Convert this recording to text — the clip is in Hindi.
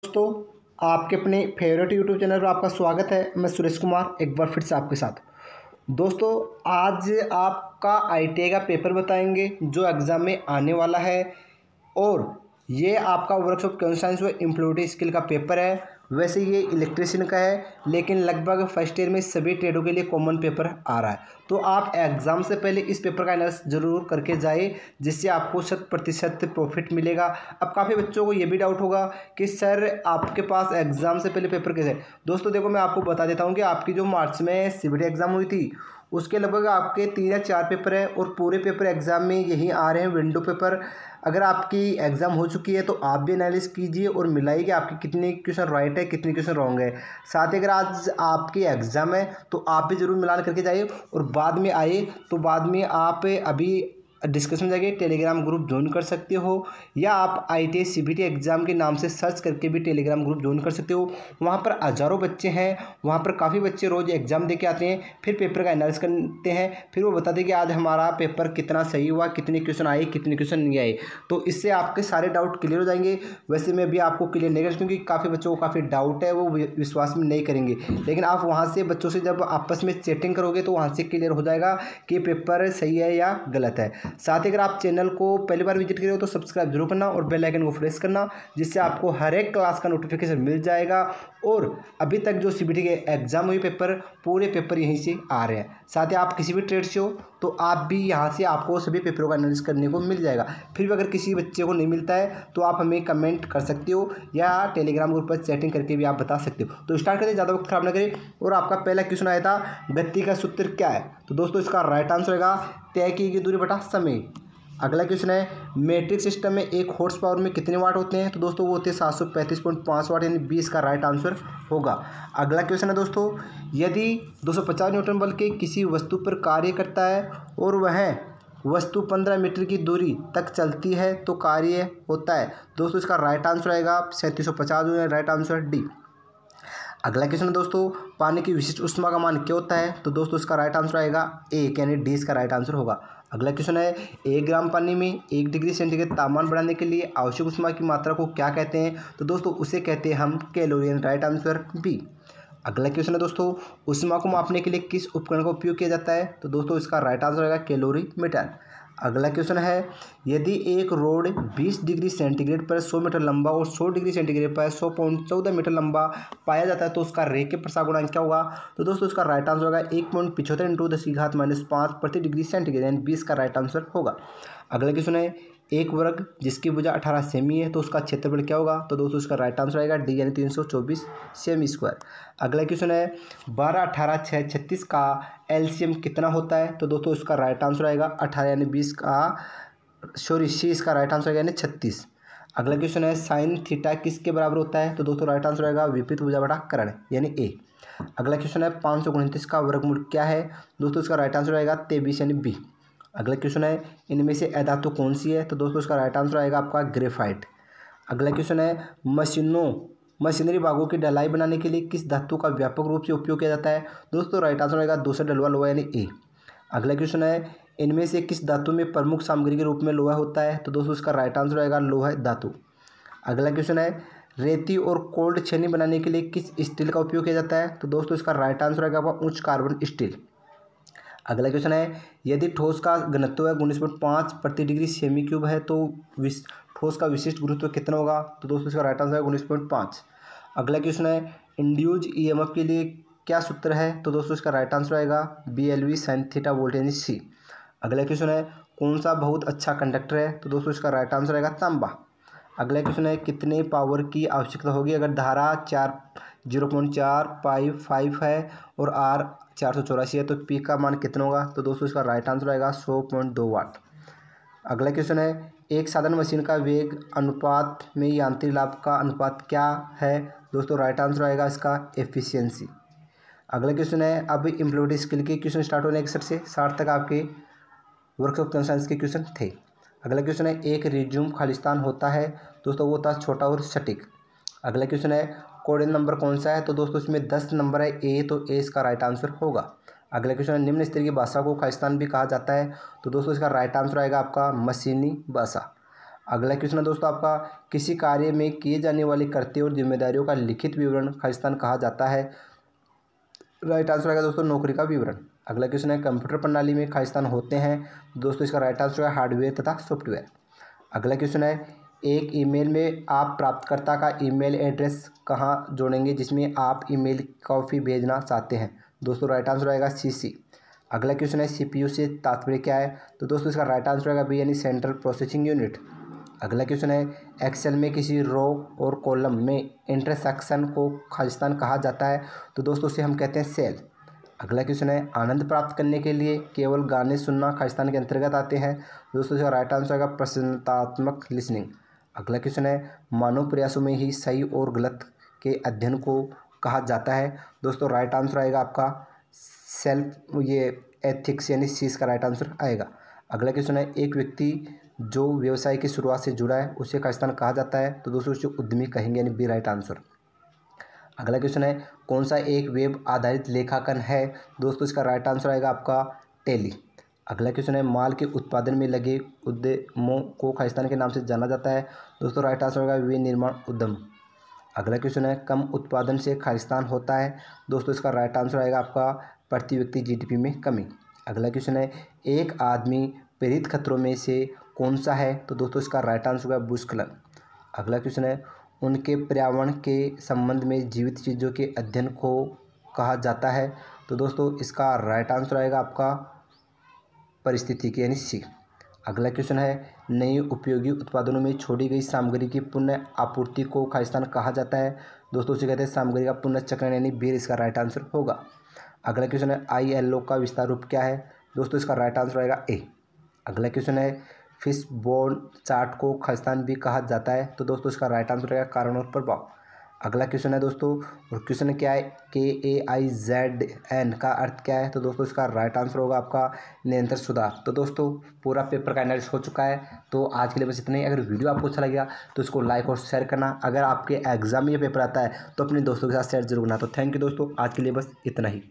दोस्तों, आपके अपने फेवरेट यूट्यूब चैनल पर आपका स्वागत है। मैं सुरेश कुमार एक बार फिर से आपके साथ। दोस्तों, आज आपका आईटीआई का पेपर बताएंगे जो एग्ज़ाम में आने वाला है। और ये आपका वर्कशॉप कंप्यूटर साइंस व एम्प्लॉयबिलिटी स्किल का पेपर है। वैसे ये इलेक्ट्रिशियन का है, लेकिन लगभग फर्स्ट ईयर में सभी ट्रेडों के लिए कॉमन पेपर आ रहा है। तो आप एग्ज़ाम से पहले इस पेपर का एनालिसिस जरूर करके जाए, जिससे आपको 100% प्रॉफिट मिलेगा। अब काफ़ी बच्चों को ये भी डाउट होगा कि सर आपके पास एग्ज़ाम से पहले पेपर कैसे है। दोस्तों देखो, मैं आपको बता देता हूँ कि आपकी जो मार्च में सीबीटी एग्ज़ाम हुई थी उसके लगभग आपके 3 या 4 पेपर हैं और पूरे पेपर एग्ज़ाम में यही आ रहे हैं विंडो पेपर। अगर आपकी एग्ज़ाम हो चुकी है तो आप भी एनालिसिस कीजिए और मिलाइए कि आपके कितने क्वेश्चन राइट है, कितने क्वेश्चन रॉन्ग है। साथ ही अगर आज आपकी एग्ज़ाम है तो आप भी ज़रूर मिलान करके जाइए और बाद में आइए तो बाद में आप अभी डिस्कशन में जाके टेलीग्राम ग्रुप ज्वाइन कर सकते हो, या आप आईटीआई सीबीटी एग्ज़ाम के नाम से सर्च करके भी टेलीग्राम ग्रुप ज्वाइन कर सकते हो। वहाँ पर हज़ारों बच्चे हैं, वहाँ पर काफ़ी बच्चे रोज़ एग्ज़ाम दे के आते हैं, फिर पेपर का एनालिसिस करते हैं, फिर वो बताते हैं कि आज हमारा पेपर कितना सही हुआ, कितने क्वेश्चन आए, कितने क्वेश्चन नहीं आए। तो इससे आपके सारे डाउट क्लियर हो जाएंगे। वैसे मैं भी आपको क्लियर नहीं कर, क्योंकि काफ़ी बच्चों को काफ़ी डाउट है, वो विश्वास में नहीं करेंगे। लेकिन आप वहाँ से बच्चों से जब आपस में चैटिंग करोगे तो वहाँ से क्लियर हो जाएगा कि पेपर सही है या गलत है। साथ ही अगर आप चैनल को पहली बार विजिट करें हो तो सब्सक्राइब जरूर करना और बेल आइकन को प्रेस करना, जिससे आपको हर एक क्लास का नोटिफिकेशन मिल जाएगा। और अभी तक जो सीबीटी के एग्जाम हुए पेपर, पूरे पेपर यहीं से आ रहे हैं। साथ ही आप किसी भी ट्रेड से हो तो आप भी यहाँ से आपको सभी पेपरों का एनालिसिस करने को मिल जाएगा। फिर भी अगर किसी बच्चे को नहीं मिलता है तो आप हमें कमेंट कर सकते हो या टेलीग्राम ग्रुप पर चैटिंग करके भी आप बता सकते हो। तो स्टार्ट करते, ज़्यादा वक्त खराब ना करें। और आपका पहला क्वेश्चन आया था, गति का सूत्र क्या है? तो दोस्तों इसका राइट आंसर रहेगा तय की गई दूरी बटा समय। अगला क्वेश्चन है, मैट्रिक सिस्टम में 1 हॉर्स पावर में कितने वाट होते हैं? तो दोस्तों वो होते हैं 735.5 वाट, यानी 20 का राइट आंसर होगा। अगला क्वेश्चन है दोस्तों, यदि 250 न्यूटन बल के किसी वस्तु पर कार्य करता है और वह वस्तु 15 मीटर की दूरी तक चलती है तो कार्य होता है। दोस्तों इसका राइट आंसर आएगा 3750, राइट आंसर डी। अगला क्वेश्चन है दोस्तों, पानी की विशिष्ट ऊष्मा का मान क्या होता है? तो दोस्तों इसका राइट आंसर आएगा 1, यानी डी इसका राइट आंसर होगा। अगला क्वेश्चन है, 1 ग्राम पानी में 1 डिग्री सेंटीग्रेड तापमान बढ़ाने के लिए आवश्यक ऊष्मा की मात्रा को क्या कहते हैं? तो दोस्तों उसे कहते हैं हम कैलोरी, यानी राइट आंसर बी। अगला क्वेश्चन है दोस्तों, ऊष्मा को मापने के लिए किस उपकरण का उपयोग किया जाता है? तो दोस्तों इसका राइट आंसर आएगा कैलोरी मीटर। अगला क्वेश्चन है, यदि एक रोड 20 डिग्री सेंटीग्रेड पर 100 मीटर लंबा और 100 डिग्री सेंटीग्रेड पर 100.14 मीटर लंबा पाया जाता है तो उसका रेखीय प्रसार गुणांक क्या होगा? तो दोस्तों इसका राइट आंसर होगा 1.75 इंटू 10⁻⁵ प्रति डिग्री सेंटीग्रेड, यानी 20 का राइट आंसर होगा। अगला क्वेश्चन है, एक वर्ग जिसकी भुजा 18 सेमी है तो उसका क्षेत्रफल क्या होगा? तो दोस्तों इसका राइट आंसर आएगा डी, यानी 324 सेमी स्क्वायर। अगला क्वेश्चन है, 12, 18, 6, 36 का एलसीएम कितना होता है? तो दोस्तों इसका राइट आंसर आएगा 18, यानी 20 का सी इसका राइट आंसर आएगा, यानी 36। अगला क्वेश्चन है, साइन थीटा किसके बराबर होता है? तो दोस्तों राइट आंसर आएगा विपरीत भुजा बटा कर्ण, यानी ए। अगला क्वेश्चन है, 529 का वर्गमूल क्या है? दोस्तों इसका राइट आंसर आएगा 23, यानी बी। अगला क्वेश्चन है, इनमें से अधातु कौन सी है? तो दोस्तों इसका राइट आंसर आएगा आपका ग्रेफाइट। अगला क्वेश्चन है, मशीनरी भागों की ढलाई बनाने के लिए किस धातु का व्यापक रूप से उपयोग किया जाता है? दोस्तों राइट आंसर आएगा दूसरा डलवा लोहा, यानी ए। अगला क्वेश्चन है, इनमें से किस धातु में प्रमुख सामग्री के रूप में लोहा होता है? तो दोस्तों इसका राइट आंसर आएगा लोहा धातु। अगला क्वेश्चन है, रेती और कोल्ड छेनी बनाने के लिए किस स्टील का उपयोग किया जाता है? तो दोस्तों इसका राइट आंसर आएगा उच्च कार्बन स्टील। अगला क्वेश्चन है, यदि ठोस का घनत्व है 19.5 प्रति डिग्री सेमी क्यूब है तो ठोस का विशिष्ट गुरुत्व कितना होगा? तो दोस्तों इसका राइट आंसर है 19.5। अगला क्वेश्चन है, इंड्यूज ईएमएफ के लिए क्या सूत्र है? तो दोस्तों इसका राइट आंसर आएगा BLV sin थीटा वोल्ट, यानी सी। अगला क्वेश्चन है, कौन सा बहुत अच्छा कंडक्टर है? तो दोस्तों इसका राइट आंसर आएगा तांबा। अगला क्वेश्चन है, कितने पावर की आवश्यकता होगी अगर धारा 0.455 है और आर 484 है तो पी का मान कितना होगा? तो दोस्तों इसका राइट आंसर आएगा 100.2 वाट। अगला क्वेश्चन है, एक साधारण मशीन का वेग अनुपात में यांत्रिक लाभ का अनुपात क्या है? दोस्तों राइट आंसर आएगा इसका एफिशिएंसी। अगला क्वेश्चन है, अब एम्प्लॉयबिलिटी स्किल के क्वेश्चन स्टार्ट होने के 60 से 60 तक आपके वर्कशॉप कंप्यूटर साइंस के क्वेश्चन थे। अगला क्वेश्चन है, एक रिज्यूम खालिस्तान होता है? दोस्तों वो होता है छोटा और सटीक। अगला क्वेश्चन है, कोडेल नंबर कौन सा है? तो दोस्तों इसमें 10 नंबर है ए, तो ए इसका राइट आंसर होगा। अगला क्वेश्चन है, निम्न स्तरीय भाषा को खालिस्तान भी कहा जाता है? तो दोस्तों इसका राइट आंसर आएगा आपका मशीनी भाषा। अगला क्वेश्चन है दोस्तों आपका, किसी कार्य में किए जाने वाले कर्तव्य और जिम्मेदारियों का लिखित विवरण खालिस्तान कहा जाता है। राइट आंसर आएगा दोस्तों नौकरी का विवरण। अगला क्वेश्चन है, कंप्यूटर प्रणाली में खालिस्तान होते हैं। दोस्तों इसका राइट आंसर है हार्डवेयर तथा सॉफ्टवेयर। अगला क्वेश्चन है, एक ईमेल में आप प्राप्तकर्ता का ईमेल एड्रेस कहाँ जोड़ेंगे जिसमें आप ईमेल कॉपी भेजना चाहते हैं। दोस्तों राइट आंसर आएगा सीसी। अगला क्वेश्चन है, सीपीयू से तात्पर्य क्या है। तो दोस्तों इसका राइट आंसर आएगा बी यानी सेंट्रल प्रोसेसिंग यूनिट। अगला क्वेश्चन है, एक्सेल में किसी रो और कॉलम में इंटरसेक्शन को खालिस्तान कहा जाता है। तो दोस्तों उसे हम कहते हैं सेल। अगला क्वेश्चन है, आनंद प्राप्त करने के लिए केवल गाने सुनना खालिस्तान के अंतर्गत आते हैं। दोस्तों इसका राइट आंसर आएगा प्रसन्नतात्मक लिसनिंग। अगला क्वेश्चन है, मानव प्रयासों में ही सही और गलत के अध्ययन को कहा जाता है। दोस्तों राइट आंसर आएगा आपका सेल्फ एथिक्स यानी सी इसका राइट आंसर आएगा। अगला क्वेश्चन है, एक व्यक्ति जो व्यवसाय की शुरुआत से जुड़ा है उसे खालिस्तान कहा जाता है। तो दोस्तों उसे उद्यमी कहेंगे यानी बी राइट आंसर। अगला क्वेश्चन है, कौन सा एक वेब आधारित लेखांकन है। दोस्तों इसका राइट आंसर आएगा आपका टैली। अगला क्वेश्चन है, माल के उत्पादन में लगे उद्यमों को खालिस्तान के नाम से जाना जाता है। दोस्तों राइट आंसर होगा विनिर्माण उद्यम। अगला क्वेश्चन है, कम उत्पादन से खालिस्तान होता है। दोस्तों इसका राइट आंसर आएगा आपका प्रति व्यक्ति जीडीपी में कमी। अगला क्वेश्चन है, एक आदमी प्रेरित खतरों में से कौन सा है। तो दोस्तों इसका राइट आंसर होगा भूस्खलन। अगला क्वेश्चन है, उनके पर्यावरण के संबंध में जीवित चीज़ों के अध्ययन को कहा जाता है। तो दोस्तों इसका राइट आंसर आएगा आपका पारिस्थितिकी यानी सी। अगला क्वेश्चन है, नई उपयोगी उत्पादनों में छोड़ी गई सामग्री की पुनः आपूर्ति को खालिस्तान कहा जाता है। दोस्तों उसे कहते हैं सामग्री का पुनर्चक्रण यानी बी इसका राइट आंसर होगा। अगला क्वेश्चन है, ILO का विस्तार रूप क्या है। दोस्तों इसका राइट आंसर आएगा ए। अगला क्वेश्चन है, फिश बोन चार्ट को खालिस्तान भी कहा जाता है। तो दोस्तों इसका राइट आंसर रहेगा कारण और प्रभाव। अगला क्वेश्चन है दोस्तों, और क्वेश्चन क्या है, KAIZN का अर्थ क्या है। तो दोस्तों इसका राइट आंसर होगा आपका निरंतर सुधार। तो दोस्तों पूरा पेपर का एनालिसिस हो चुका है। तो आज के लिए बस इतना ही। अगर वीडियो आपको अच्छा लगेगा तो इसको लाइक और शेयर करना। अगर आपके एग्जाम में ये पेपर आता है तो अपने दोस्तों के साथ शेयर जरूर करना। तो थैंक यू दोस्तों, आज के लिए बस इतना ही।